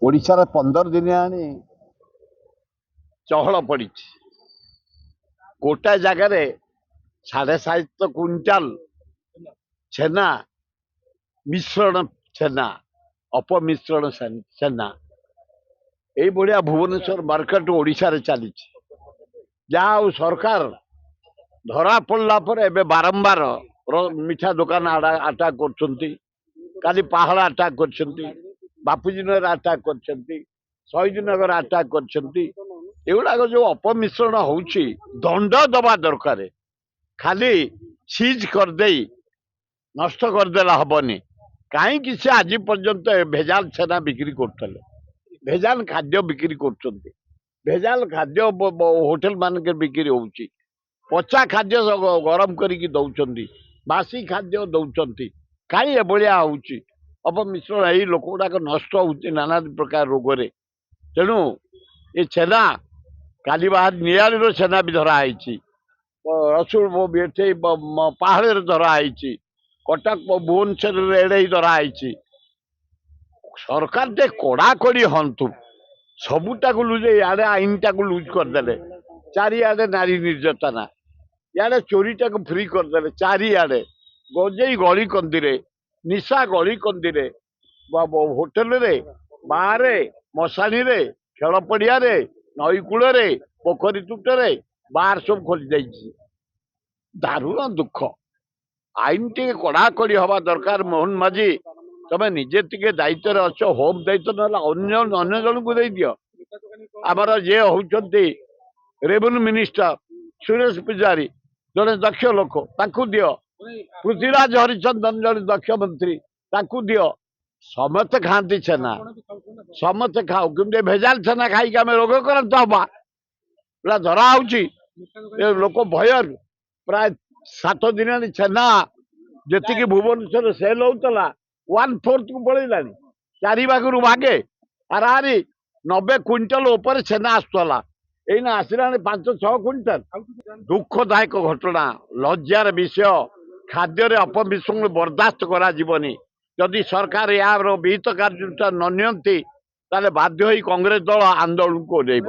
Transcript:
ओडिशार 15 दिन आनी चहल पड़ी गोटाए जगार 7.5 क्विंटाल छेना मिश्रण छेना अपमिश्रण छेना ये भुवनेश्वर मार्केट ओडिशा रे चली जहाँ सरकार धरा पड़ला पर एबे बारंबार मिठा दुकान अटैक कर पहाड़ अटैक कर बापूजी नगर अटैक कर शहीद नगर अटैक कर जो अपमिश्रण होउची दंड दबा दरकार खाली सीज करदे नष्ट करदेला हबनी कहीं से आज पर्यंत भेजाल छेना बिक्री करते भेजाल खाद्य बिक्री कर भेजाल खाद्य होटेल मान बिक्री होउची पचा खाद्य गरम करिकी दौरान बासी खाद्य दौरान कहीं एभलिया होउची अपमिश्रण यही लोक गुड़ाक नष्ट होती नाना प्रकार रोग तेणु ये छेना काली बाहर नियाली छेना भी धराई रसुल एठे पहाड़ धराई कटक भुवनेश्वर एड़े धराई सरकार टे कड़ाकड़ी हंतु सबुटा लुज इे आईन टाक लुज करदे चारिआडे नारी निर्यातना इे चोरीटा फ्री करदे चारिआडे गजेई गली कंदी निशा गली कंदी होटेल बाहर मशाणी खेल पड़िया नई कूल पोखरी तुटरे बार सब खोली जाइए दारुण दुख आईन टे कड़ाकड़ी हवा दरकार मोहन माझी तमें निजे टे दायित्व अच्छ होम दायित्व ना अन्य जन को दे दियो आमर जे होती रेवेन्यू मिनिस्टर सुरेश पूजारी जड़े दक्ष लोक ताकू दियो पृथ्वीराज हरिचंदन जड़े दक्ष मंत्री ताकू दियो समस्ते खाती छेना समस्ते खाओ कि भेजाल छेना खाई आम रोग करंत हवा पूरा धरा लोक भय प्राय 7 दिन छेना जी भुवनेश्वर सेल होता 1/4 को पड़ेगा 4 भागरू भागे आरारी 90 क्विंटल ऊपर छेना आसला एना आसला 5-6 क्विंटल दुखदायक घटना लज्जार विषय खाद्य अपमिश्रण बर्दास्त करा जदि सरकार यार विहित कार्य न नियंती ताले बाध्य होई कांग्रेस दल आंदोलन को ओह्लैब।